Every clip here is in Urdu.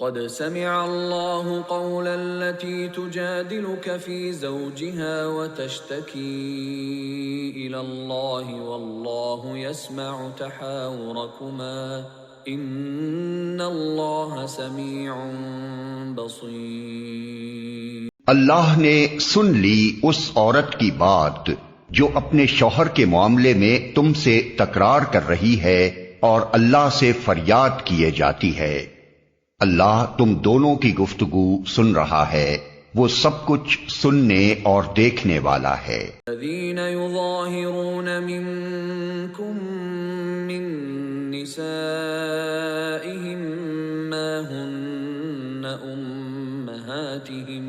قد سمع الله قول التي تجادلك في زوجها وتشتكي إلى الله والله يسمع تحاوركما إن الله سميع بصير۔ اللہ نے سن لی اس عورت کی بات جو اپنے شوہر کے معاملے میں تم سے تکرار کر رہی ہے اور اللہ سے فریاد کیے جاتی ہے۔ اللہ تم دونوں کی گفتگو سن رہا ہے، وہ سب کچھ سننے اور دیکھنے والا ہے۔ الذين يظاهرون منكم من نسائهم ما هن أمهاتهم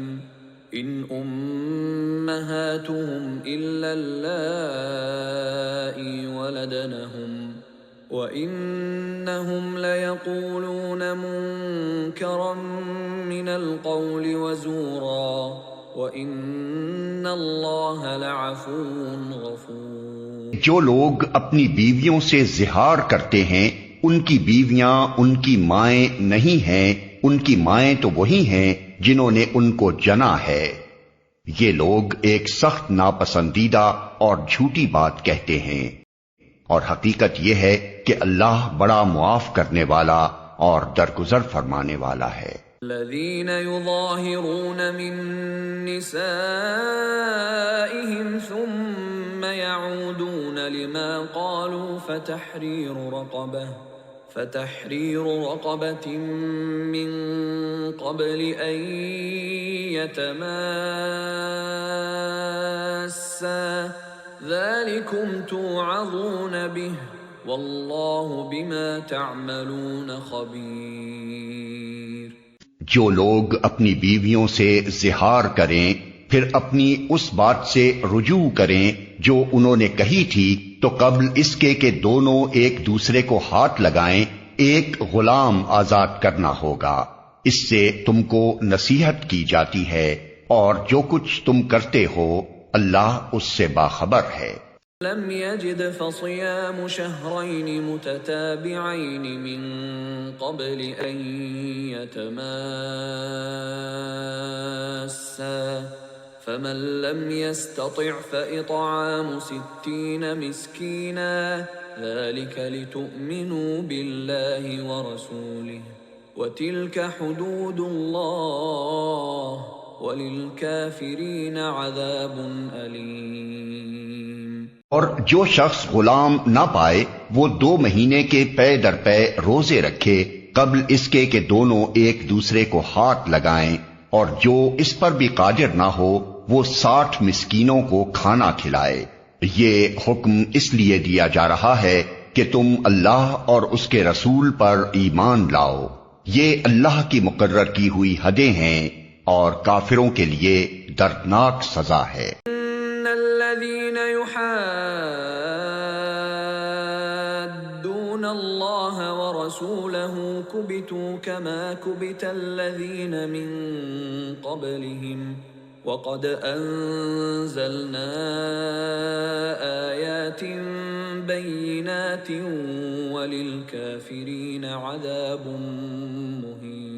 إن أمهاتهم إلا اللائي ولدنهم وَإِنَّهُمْ لَيَقُولُونَ مُنكَرًا مِنَ الْقَوْلِ وَزُورًا وَإِنَّ اللَّهَ لَعَفُوٌّ غَفُورٌ۔ جو لوگ اپنی بیویوں سے زہار کرتے ہیں ان کی بیویاں ان کی مائیں نہیں ہیں، ان کی مائیں تو وہی ہیں جنہوں نے ان کو جنا ہے۔ یہ لوگ ایک سخت ناپسندیدہ اور جھوٹی بات کہتے ہیں، اور حقیقت یہ ہے کہ اللہ بڑا معاف کرنے والا اور درگزر فرمانے والا ہے۔ الذين يظاهرون من نسائهم ثم يعودون لما قالوا فتحرير رقبة من قبل أن يتماسا ذلكم توعظون به واللہ بما تعملون خبیر۔ جو لوگ اپنی بیویوں سے زہار کریں پھر اپنی اس بات سے رجوع کریں جو انہوں نے کہی تھی تو قبل اس کے کہ دونوں ایک دوسرے کو ہاتھ لگائیں ایک غلام آزاد کرنا ہوگا، اس سے تم کو نصیحت کی جاتی ہے، اور جو کچھ تم کرتے ہو اللہ اس سے باخبر ہے۔ لم يجد فصيام شهرين متتابعين من قبل أن يتماسا فمن لم يستطع فإطعام 60 مسكينا ذلك لتؤمنوا بالله ورسوله وتلك حدود الله وَلِلْكَافِرِينَ عَذَابٌ أَلِيمٌ۔ اور جو شخص غلام نہ پائے وہ 2 مہینے کے پے در پے روزے رکھے قبل اس کے کہ دونوں ایک دوسرے کو ہاتھ لگائیں، اور جو اس پر بھی قادر نہ ہو وہ 60 مسکینوں کو کھانا کھلائے۔ یہ حکم اس لیے دیا جا رہا ہے کہ تم اللہ اور اس کے رسول پر ایمان لاؤ، یہ اللہ کی مقرر کی ہوئی حدیں ہیں اور کافروں کے لیے دردناک سزا ہے۔ ان الذين يحادون الله ورسوله كبتوا كما كبت الذين من قبلهم وقد انزلنا آيات بينات وللكافرين عذاب مهين۔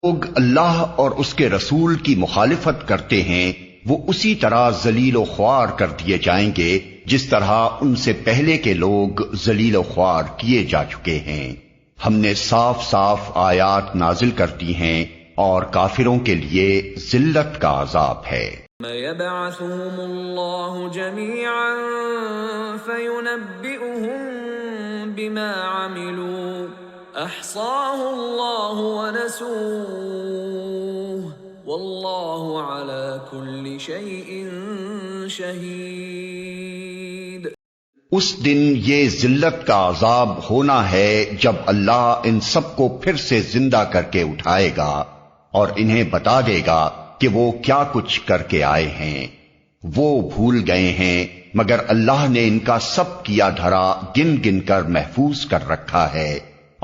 لوگ اللہ اور اس کے رسول کی مخالفت کرتے ہیں وہ اسی طرح ذلیل و خوار کر دیے جائیں گے جس طرح ان سے پہلے کے لوگ ذلیل و خوار کیے جا چکے ہیں۔ ہم نے صاف صاف آیات نازل کر دی ہیں اور کافروں کے لیے ذلت کا عذاب ہے۔ يبعثهم الله جميعا فينبئهم بما عملوا احصاه الله ونسوه والله على كل شيء شهيد۔ اس دن یہ ذلت کا عذاب ہونا ہے جب اللہ ان سب کو پھر سے زندہ کر کے اٹھائے گا اور انہیں بتا دے گا کہ وہ کیا کچھ کر کے آئے ہیں۔ وہ بھول گئے ہیں مگر اللہ نے ان کا سب کیا دھرا گن گن کر محفوظ کر رکھا ہے،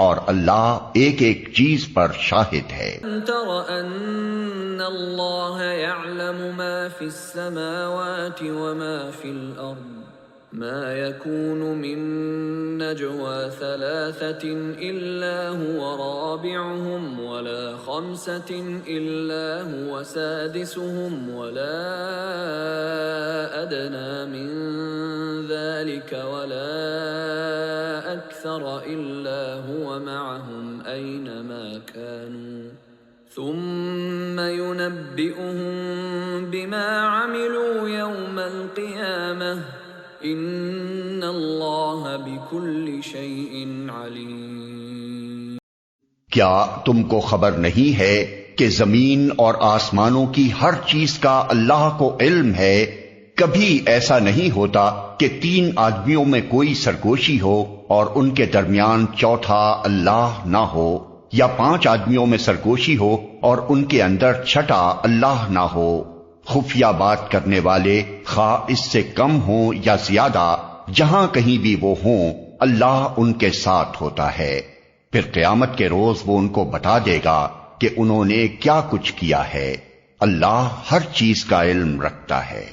اور اللہ ایک ایک چیز پر شاہد ہے۔ تر ان اللہ يعلم ما في السماوات وما في الارض ما يكون من نجوى ثلاثة إلا هو رابعهم ولا خمسة إلا هو سادسهم ولا أدنى من ذلك ولا أكثر إلا هو معهم أينما كانوا ثم ينبئهم بما عملوا يوم القيامة ان اللہ بکل شیء علیم۔ کیا تم کو خبر نہیں ہے کہ زمین اور آسمانوں کی ہر چیز کا اللہ کو علم ہے؟ کبھی ایسا نہیں ہوتا کہ 3 آدمیوں میں کوئی سرگوشی ہو اور ان کے درمیان چوتھا اللہ نہ ہو، یا 5 آدمیوں میں سرگوشی ہو اور ان کے اندر چھٹا اللہ نہ ہو۔ خفیہ بات کرنے والے خواہ اس سے کم ہوں یا زیادہ، جہاں کہیں بھی وہ ہوں، اللہ ان کے ساتھ ہوتا ہے۔ پھر قیامت کے روز وہ ان کو بتا دے گا کہ انہوں نے کیا کچھ کیا ہے۔ اللہ ہر چیز کا علم رکھتا ہے۔